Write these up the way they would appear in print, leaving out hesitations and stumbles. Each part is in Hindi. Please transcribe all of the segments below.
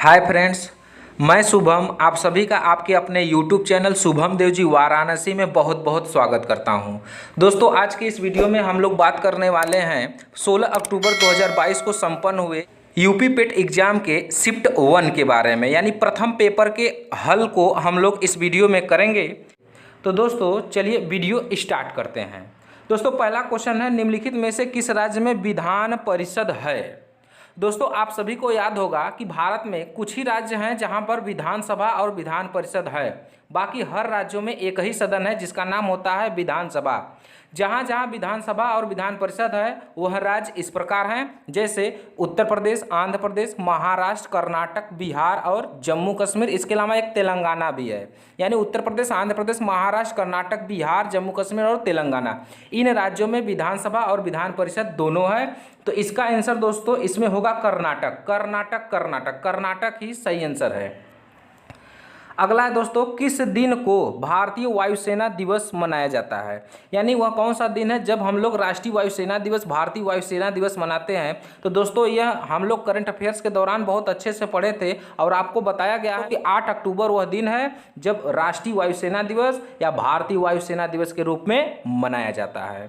हाय फ्रेंड्स, मैं शुभम आप सभी का आपके अपने यूट्यूब चैनल शुभम देव जी वाराणसी में बहुत बहुत स्वागत करता हूं। दोस्तों, आज की इस वीडियो में हम लोग बात करने वाले हैं 16 अक्टूबर 2022 को संपन्न हुए यूपी पेट एग्जाम के शिफ्ट 1 के बारे में, यानी प्रथम पेपर के हल को हम लोग इस वीडियो में करेंगे। तो दोस्तों चलिए वीडियो स्टार्ट करते हैं। दोस्तों, पहला क्वेश्चन है, निम्नलिखित में से किस राज्य में विधान परिषद है। दोस्तों, आप सभी को याद होगा कि भारत में कुछ ही राज्य हैं जहां पर विधानसभा और विधान परिषद है। बाकी हर राज्यों में एक ही सदन है जिसका नाम होता है विधानसभा। जहां जहां विधानसभा और विधान परिषद है वह राज्य इस प्रकार हैं, जैसे उत्तर प्रदेश, आंध्र प्रदेश, महाराष्ट्र, कर्नाटक, बिहार और जम्मू कश्मीर। इसके अलावा एक तेलंगाना भी है, यानी उत्तर प्रदेश, आंध्र प्रदेश, महाराष्ट्र, कर्नाटक, बिहार, जम्मू कश्मीर और तेलंगाना। इन राज्यों में विधानसभा और विधान परिषद दोनों है। तो इसका आंसर दोस्तों इसमें होगा कर्नाटक। कर्नाटक कर्नाटक कर्नाटक ही सही आंसर है। अगला है दोस्तों, किस दिन को भारतीय वायुसेना दिवस मनाया जाता है, यानी वह कौन सा दिन है जब हम लोग राष्ट्रीय वायुसेना दिवस, भारतीय वायुसेना दिवस मनाते हैं। तो दोस्तों यह हम लोग करंट अफेयर्स के दौरान बहुत अच्छे से पढ़े थे और आपको बताया गया है कि 8 अक्टूबर वह दिन है जब राष्ट्रीय वायुसेना दिवस या भारतीय वायुसेना दिवस के रूप में मनाया जाता है।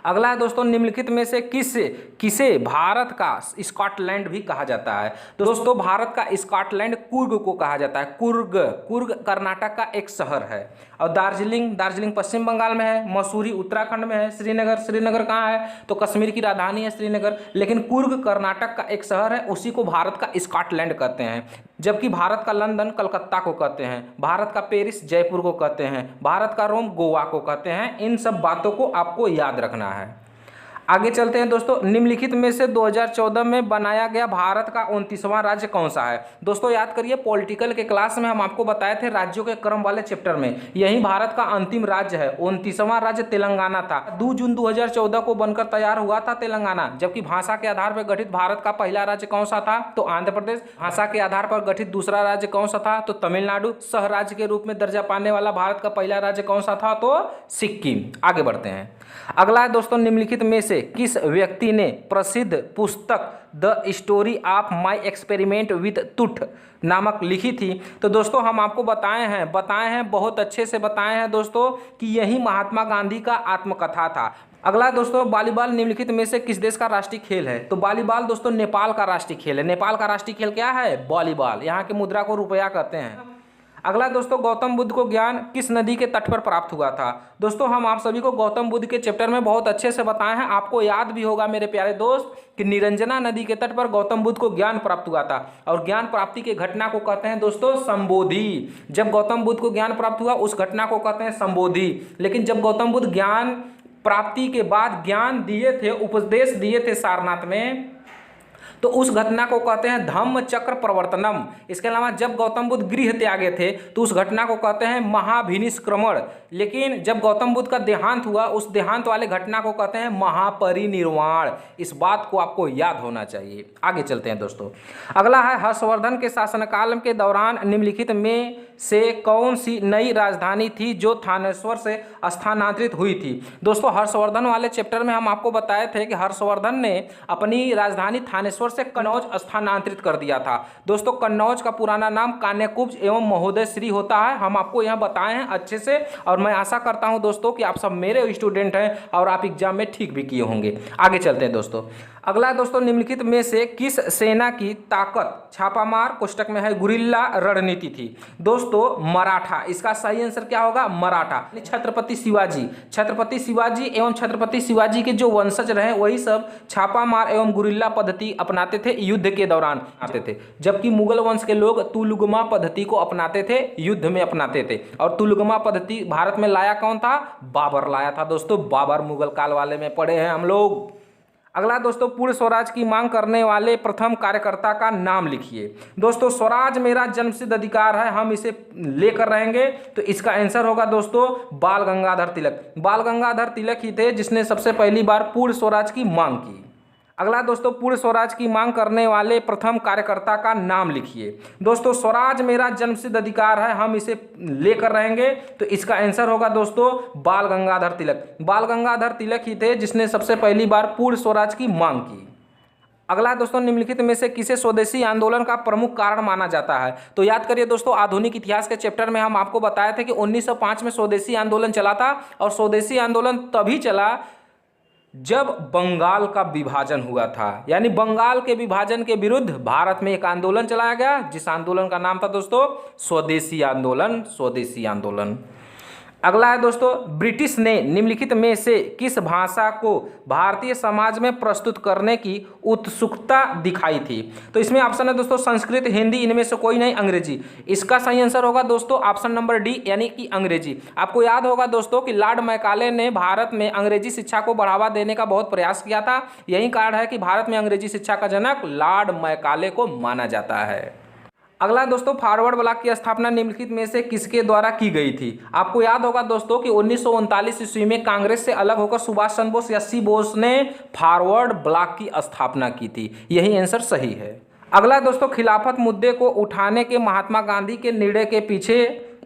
अगला है दोस्तों, निम्नलिखित में से किसे भारत का स्कॉटलैंड भी कहा जाता है। तो दोस्तों, भारत का स्कॉटलैंड कुर्ग को कहा जाता है। कुर्ग कुर्ग कर्नाटक का एक शहर है। और दार्जिलिंग पश्चिम बंगाल में है। मसूरी उत्तराखंड में है। श्रीनगर कहाँ है, तो कश्मीर की राजधानी है श्रीनगर। लेकिन कुर्ग कर्नाटक का एक शहर है, उसी को भारत का स्कॉटलैंड कहते हैं। जबकि भारत का लंदन कलकत्ता को कहते हैं, भारत का पेरिस जयपुर को कहते हैं, भारत का रोम गोवा को कहते हैं। इन सब बातों को आपको याद रखना है। आगे चलते हैं दोस्तों, निम्नलिखित में से 2014 में बनाया गया भारत का 29वां राज्य कौन सा है। दोस्तों याद करिए, पॉलिटिकल के क्लास में हम आपको बताए थे राज्यों के क्रम वाले चैप्टर में, यही भारत का अंतिम राज्य है। 29वां राज्य तेलंगाना था। 2 जून 2014 को बनकर तैयार हुआ था तेलंगाना। जबकि भाषा के आधार पर गठित भारत का पहला राज्य कौन सा था, तो आंध्र प्रदेश। भाषा के आधार पर गठित दूसरा राज्य कौन सा था, तो तमिलनाडु। सह राज्य के रूप में दर्जा पाने वाला भारत का पहला राज्य कौन सा था, तो सिक्किम। आगे बढ़ते हैं। अगला है दोस्तों, निम्नलिखित में से किस व्यक्ति ने प्रसिद्ध पुस्तक the story of my experiment with तुठ नामक लिखी थी। तो दोस्तों हम आपको बताए हैं बहुत अच्छे से बताए हैं दोस्तों कि यही महात्मा गांधी का आत्मकथा था। अगला दोस्तों, वॉलीबॉल निम्नलिखित में से किस देश का राष्ट्रीय खेल है। तो वॉलीबॉल दोस्तों नेपाल का राष्ट्रीय खेल है। नेपाल का राष्ट्रीय खेल क्या है, वॉलीबॉल। यहाँ की मुद्रा को रुपया कहते हैं। अगला दोस्तों, गौतम बुद्ध को ज्ञान किस नदी के तट पर प्राप्त हुआ था। दोस्तों हम आप सभी को गौतम बुद्ध के चैप्टर में बहुत अच्छे से बताए हैं। आपको याद भी होगा मेरे प्यारे दोस्त कि निरंजना नदी के तट पर गौतम बुद्ध को ज्ञान प्राप्त हुआ था। और ज्ञान प्राप्ति के घटना को कहते हैं दोस्तों संबोधि। जब गौतम बुद्ध को ज्ञान प्राप्त हुआ उस घटना को कहते हैं संबोधि। लेकिन जब गौतम बुद्ध ज्ञान प्राप्ति के बाद ज्ञान दिए थे, उपदेश दिए थे सारनाथ में, तो उस घटना को कहते हैं धम्म चक्र प्रवर्तनम। इसके अलावा जब गौतम बुद्ध गृह त्यागे थे तो उस घटना को कहते हैं महाभिनिष्क्रमण। लेकिन जब गौतम बुद्ध का देहांत हुआ उस देहांत वाले घटना को कहते हैं महापरिनिर्वाण। इस बात को आपको याद होना चाहिए। आगे चलते हैं दोस्तों। अगला है, हर्षवर्धन के शासनकाल के दौरान निम्नलिखित में से कौन सी नई राजधानी थी जो थानेश्वर से स्थानांतरित हुई थी। दोस्तों हर्षवर्धन वाले चैप्टर में हम आपको बताए थे कि हर्षवर्धन ने अपनी राजधानी थानेश्वर से कन्नौज स्थानांतरित कर दिया था। दोस्तों कन्नौज का पुराना नाम कान्याकुब्ज एवं महोदय श्री होता है। हम आपको यहां बताए हैं अच्छे से, और मैं आशा करता हूं दोस्तों कि आप सब मेरे स्टूडेंट हैं और आप एग्जाम में ठीक भी किए होंगे। आगे चलते हैं दोस्तों। अगला दोस्तों, निम्नलिखित में से किस सेना की ताकत छापामार कोष्टक में है गुरिल्ला रणनीति थी। दोस्तों मराठा। इसका सही आंसर क्या होगा, मराठा। छत्रपति शिवाजी एवं छत्रपति शिवाजी के जो वंशज रहे वही सब छापामार एवं गुरिल्ला पद्धति अपनाते थे, युद्ध के दौरान आते थे। जबकि मुगल वंश के लोग तुलुगमा पद्धति को अपनाते थे, युद्ध में अपनाते थे। और तुलुगमा पद्धति भारत में लाया कौन था, बाबर लाया था। दोस्तों बाबर मुगल काल वाले में पढ़े हैं हम लोग। अगला दोस्तों, पूर्ण स्वराज की मांग करने वाले प्रथम कार्यकर्ता का नाम लिखिए। दोस्तों स्वराज मेरा जन्मसिद्ध अधिकार है, हम इसे लेकर रहेंगे। तो इसका आंसर होगा दोस्तों बाल गंगाधर तिलक। बाल गंगाधर तिलक ही थे जिसने सबसे पहली बार पूर्ण स्वराज की मांग की। अगला दोस्तों, पूर्ण स्वराज की मांग करने वाले प्रथम कार्यकर्ता का नाम लिखिए। दोस्तों स्वराज मेरा जन्मसिद्ध अधिकार है, हम इसे लेकर रहेंगे। तो इसका आंसर होगा दोस्तों बाल गंगाधर तिलक। बाल गंगाधर तिलक ही थे जिसने सबसे पहली बार पूर्ण स्वराज की मांग की। अगला है दोस्तों, निम्नलिखित में से किसे स्वदेशी आंदोलन का प्रमुख कारण माना जाता है? तो याद करिए दोस्तों, आधुनिक इतिहास के चैप्टर में हम आपको बताए थे कि 1905 में स्वदेशी आंदोलन चला था और स्वदेशी आंदोलन तभी चला जब बंगाल का विभाजन हुआ था। यानी बंगाल के विभाजन के विरुद्ध भारत में एक आंदोलन चलाया गया, जिस आंदोलन का नाम था दोस्तों स्वदेशी आंदोलन। स्वदेशी आंदोलन। अगला है दोस्तों, ब्रिटिश ने निम्नलिखित में से किस भाषा को भारतीय समाज में प्रस्तुत करने की उत्सुकता दिखाई थी? तो इसमें ऑप्शन है दोस्तों संस्कृत, हिंदी, इनमें से कोई नहीं, अंग्रेजी। इसका सही आंसर होगा दोस्तों ऑप्शन नंबर डी, यानी कि अंग्रेजी। आपको याद होगा दोस्तों कि लॉर्ड मैकाले ने भारत में अंग्रेजी शिक्षा को बढ़ावा देने का बहुत प्रयास किया था। यही कारण है कि भारत में अंग्रेजी शिक्षा का जनक लॉर्ड मैकाले को माना जाता है। अगला दोस्तों, फॉरवर्ड ब्लॉक की स्थापना निम्नलिखित में से किसके द्वारा की गई थी? आपको याद होगा दोस्तों कि 1939 ईस्वी में कांग्रेस से अलग होकर सुभाष चंद्र बोस या सी बोस ने फॉरवर्ड ब्लॉक की स्थापना की थी। यही आंसर सही है। अगला दोस्तों, खिलाफत मुद्दे को उठाने के महात्मा गांधी के निर्णय के पीछे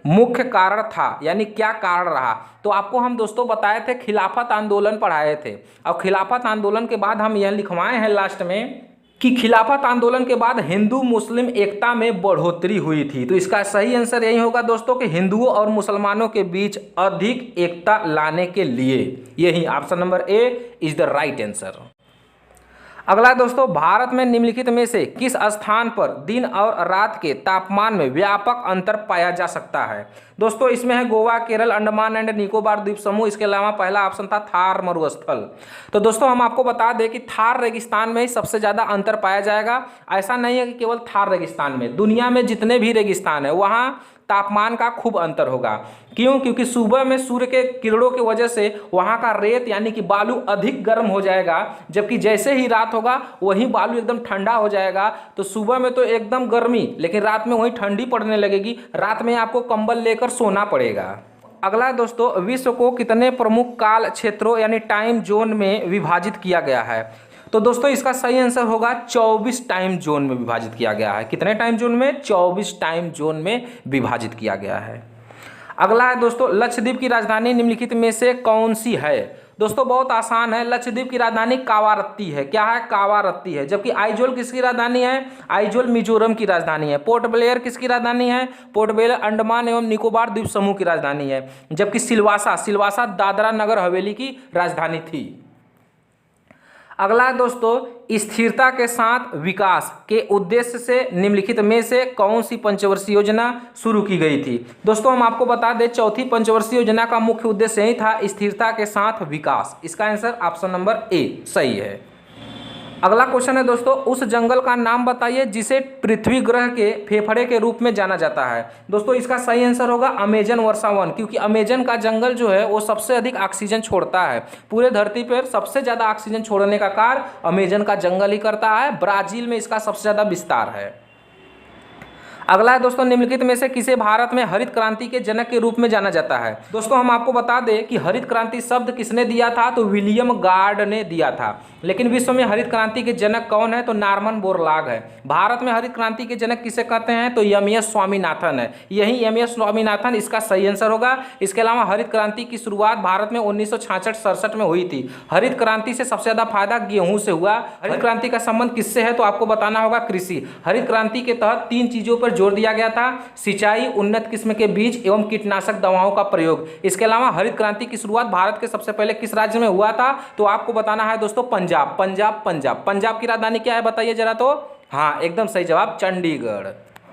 मुख्य कारण था, यानी क्या कारण रहा? तो आपको हम दोस्तों बताए थे, खिलाफत आंदोलन पढ़ाए थे। और खिलाफत आंदोलन के बाद हम यह लिखवाए हैं लास्ट में कि खिलाफत आंदोलन के बाद हिंदू मुस्लिम एकता में बढ़ोतरी हुई थी। तो इसका सही आंसर यही होगा दोस्तों कि हिंदुओं और मुसलमानों के बीच अधिक एकता लाने के लिए। यही option number A is the right answer. अगला दोस्तों, भारत में निम्नलिखित में से किस स्थान पर दिन और रात के तापमान में व्यापक अंतर पाया जा सकता है? दोस्तों इसमें है गोवा, केरल, अंडमान एंड निकोबार द्वीप समूह। इसके अलावा पहला ऑप्शन था थार मरुस्थल। तो दोस्तों हम आपको बता दें कि थार रेगिस्तान में ही सबसे ज़्यादा अंतर पाया जाएगा। ऐसा नहीं है कि केवल थार रेगिस्तान में, दुनिया में जितने भी रेगिस्तान है वहाँ तापमान का खूब अंतर होगा। क्यों? क्योंकि सुबह में सूर्य के किरणों की वजह से वहाँ का रेत यानी कि बालू अधिक गर्म हो जाएगा, जबकि जैसे ही रात होगा वही बालू एकदम ठंडा हो जाएगा। तो सुबह में तो एकदम गर्मी, लेकिन रात में वही ठंडी पड़ने लगेगी। रात में आपको कंबल लेकर सोना पड़ेगा। अगला दोस्तों, विश्व को कितने प्रमुख काल क्षेत्रों यानी टाइम जोन में विभाजित किया गया है? तो दोस्तों इसका सही आंसर होगा 24 टाइम जोन में विभाजित किया गया है। कितने टाइम जोन में? 24 टाइम जोन में विभाजित किया गया है। अगला है दोस्तों, लक्षद्वीप की राजधानी निम्नलिखित में से कौन सी है? दोस्तों बहुत आसान है, लक्षद्वीप की राजधानी कावारत्ती है। क्या है? कावारत्ती है। जबकि आइजोल किसकी राजधानी है? आइजोल मिजोरम की राजधानी है। पोर्ट ब्लेयर किसकी राजधानी है? पोर्ट ब्लेयर अंडमान एवं निकोबार द्वीप समूह की राजधानी है। जबकि सिलवासा दादरा नगर हवेली की राजधानी थी। अगला दोस्तों, स्थिरता के साथ विकास के उद्देश्य से निम्नलिखित में से कौन सी पंचवर्षीय योजना शुरू की गई थी? दोस्तों हम आपको बता दें, चौथी पंचवर्षीय योजना का मुख्य उद्देश्य यही था, स्थिरता के साथ विकास। इसका आंसर ऑप्शन नंबर ए सही है। अगला क्वेश्चन है दोस्तों, उस जंगल का नाम बताइए जिसे पृथ्वी ग्रह के फेफड़े के रूप में जाना जाता है। दोस्तों इसका सही आंसर होगा अमेजन वर्षावन, क्योंकि अमेजन का जंगल जो है वो सबसे अधिक ऑक्सीजन छोड़ता है। पूरे धरती पर सबसे ज़्यादा ऑक्सीजन छोड़ने का कार्य अमेजन का जंगल ही करता है। ब्राजील में इसका सबसे ज़्यादा विस्तार है। अगला है दोस्तों, निम्नलिखित में से किसे भारत में हरित क्रांति के जनक के रूप में जाना जाता है? दोस्तों हम आपको बता दें कि हरित क्रांति शब्द किसने दिया था? तो विलियम गार्ड ने दिया था। लेकिन विश्व में हरित क्रांति के जनक कौन है? तो नॉर्मन बोरलॉग है। भारत में हरित क्रांति के जनक किसे कहते हैं? तो एम.एस. स्वामीनाथन है। यही एम.एस. स्वामीनाथन इसका सही आंसर होगा। इसके अलावा हरित क्रांति की शुरुआत भारत में 1966-67 में हुई थी। हरित क्रांति से सबसे ज्यादा फायदा गेहूं से हुआ। हरित क्रांति का संबंध किससे है? तो आपको बताना होगा कृषि। हरित क्रांति के तहत 3 चीजों पर जोर दिया गया था, सिंचाई, उन्नत किस्म के बीज एवं कीटनाशक दवाओं का प्रयोग। इसके अलावा हरित क्रांति की शुरुआत भारत के सबसे पहले किस राज्य में हुआ था? तो आपको बताना है दोस्तों पंजाब की राजधानी क्या है बताइए जरा। तो हाँ एकदम सही जवाब, चंडीगढ़।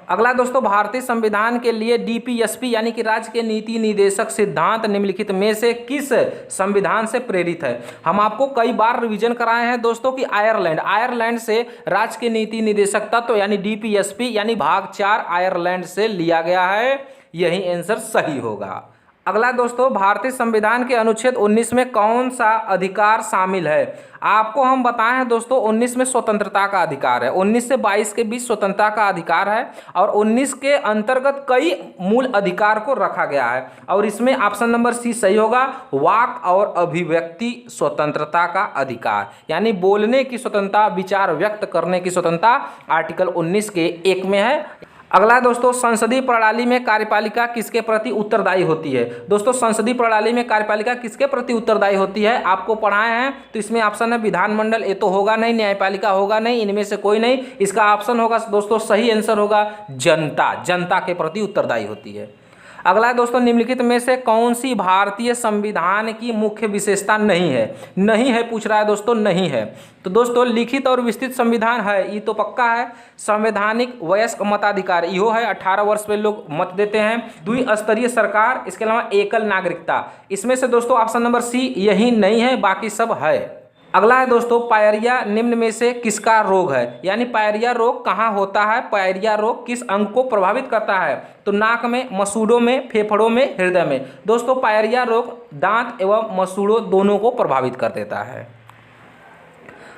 अगला दोस्तों, भारतीय संविधान के लिए डीपीएसपी यानी कि राज्य के नीति निर्देशक सिद्धांत निम्नलिखित में से किस संविधान से प्रेरित है? हम आपको कई बार रिवीजन कराए हैं दोस्तों कि आयरलैंड से राज्य के नीति निर्देशक तत्व यानी डीपीएसपी यानी भाग 4 आयरलैंड से लिया गया है। यही आंसर सही होगा। अगला दोस्तों, भारतीय संविधान के अनुच्छेद 19 में कौन सा अधिकार शामिल है? आपको हम बताएं हैं दोस्तों, 19 में स्वतंत्रता का अधिकार है। 19 से 22 के बीच स्वतंत्रता का अधिकार है और 19 के अंतर्गत कई मूल अधिकार को रखा गया है। और इसमें ऑप्शन नंबर सी सही होगा, वाक और अभिव्यक्ति स्वतंत्रता का अधिकार, यानी बोलने की स्वतंत्रता, विचार व्यक्त करने की स्वतंत्रता आर्टिकल 19 के 1 में है। अगला है दोस्तों, संसदीय प्रणाली में कार्यपालिका किसके प्रति उत्तरदायी होती है। दोस्तों संसदीय प्रणाली में कार्यपालिका किसके प्रति उत्तरदायी होती है, आपको पढ़ाए हैं तो इसमें ऑप्शन है विधानमंडल, ये तो होगा नहीं, न्यायपालिका होगा नहीं, इनमें से कोई नहीं। इसका ऑप्शन होगा दोस्तों, सही आंसर होगा जनता, जनता के प्रति उत्तरदायी होती है। अगला है दोस्तों, निम्नलिखित में से कौन सी भारतीय संविधान की मुख्य विशेषता नहीं है। नहीं है पूछ रहा है दोस्तों, नहीं है। तो दोस्तों लिखित और विस्तृत संविधान है, ये तो पक्का है। संवैधानिक वयस्क मताधिकार इहो है, 18 वर्ष पे लोग मत देते हैं। द्विस्तरीय सरकार, इसके अलावा एकल नागरिकता, इसमें से दोस्तों ऑप्शन नंबर सी यही नहीं है, बाकी सब है। अगला है दोस्तों, पायरिया निम्न में से किसका रोग है, यानी पायरिया रोग कहाँ होता है, पायरिया रोग किस अंग को प्रभावित करता है। तो नाक में, मसूड़ों में, फेफड़ों में, हृदय में। दोस्तों पायरिया रोग दांत एवं मसूड़ों दोनों को प्रभावित कर देता है।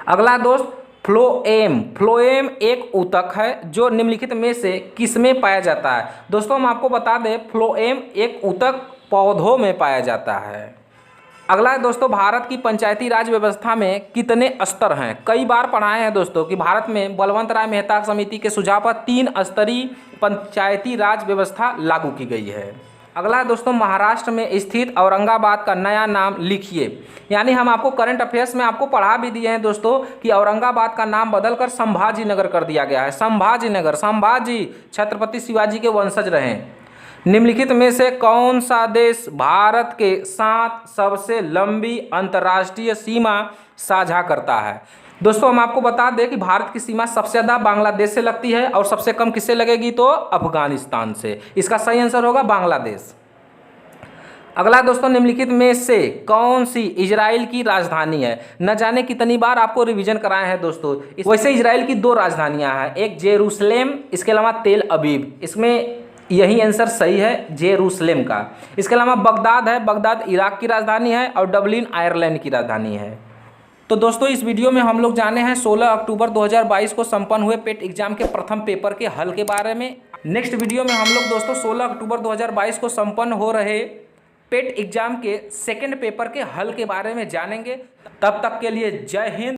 अगला दोस्त, फ्लोएम, फ्लोएम एक ऊतक है जो निम्नलिखित में से किसमें पाया जाता है। दोस्तों हम आपको बता दें, फ्लोएम एक ऊतक पौधों में पाया जाता है। अगला है दोस्तों, भारत की पंचायती राज व्यवस्था में कितने स्तर हैं। कई बार पढ़ाए हैं दोस्तों कि भारत में बलवंत राय मेहता समिति के सुझाव पर 3 स्तरीय पंचायती राज व्यवस्था लागू की गई है। अगला है दोस्तों, महाराष्ट्र में स्थित औरंगाबाद का नया नाम लिखिए। यानी हम आपको करंट अफेयर्स में आपको पढ़ा भी दिए हैं दोस्तों कि औरंगाबाद का नाम बदलकर संभाजी नगर कर दिया गया है। संभाजी नगर, संभाजी छत्रपति शिवाजी के वंशज रहे। निम्नलिखित में से कौन सा देश भारत के साथ सबसे लंबी अंतर्राष्ट्रीय सीमा साझा करता है। दोस्तों हम आपको बता दें कि भारत की सीमा सबसे ज़्यादा बांग्लादेश से लगती है और सबसे कम किससे लगेगी, तो अफगानिस्तान से। इसका सही आंसर होगा बांग्लादेश। अगला दोस्तों, निम्नलिखित में से कौन सी इजराइल की राजधानी है। न जाने कितनी बार आपको रिवीजन कराए हैं दोस्तों। वैसे इजराइल की 2 राजधानियां हैं, एक जेरूसलेम, इसके अलावा तेल अबीब। इसमें यही आंसर सही है, जेरूसलेम का। इसके अलावा बगदाद है, बगदाद इराक की राजधानी है, और डबलिन आयरलैंड की राजधानी है। तो दोस्तों इस वीडियो में हम लोग जाने हैं 16 अक्टूबर 2022 को संपन्न हुए पेट एग्जाम के प्रथम पेपर के हल के बारे में। नेक्स्ट वीडियो में हम लोग दोस्तों 16 अक्टूबर 2022 को संपन्न हो रहे पेट एग्जाम के सेकंड पेपर के हल के बारे में जानेंगे। तब तक के लिए जय हिंद।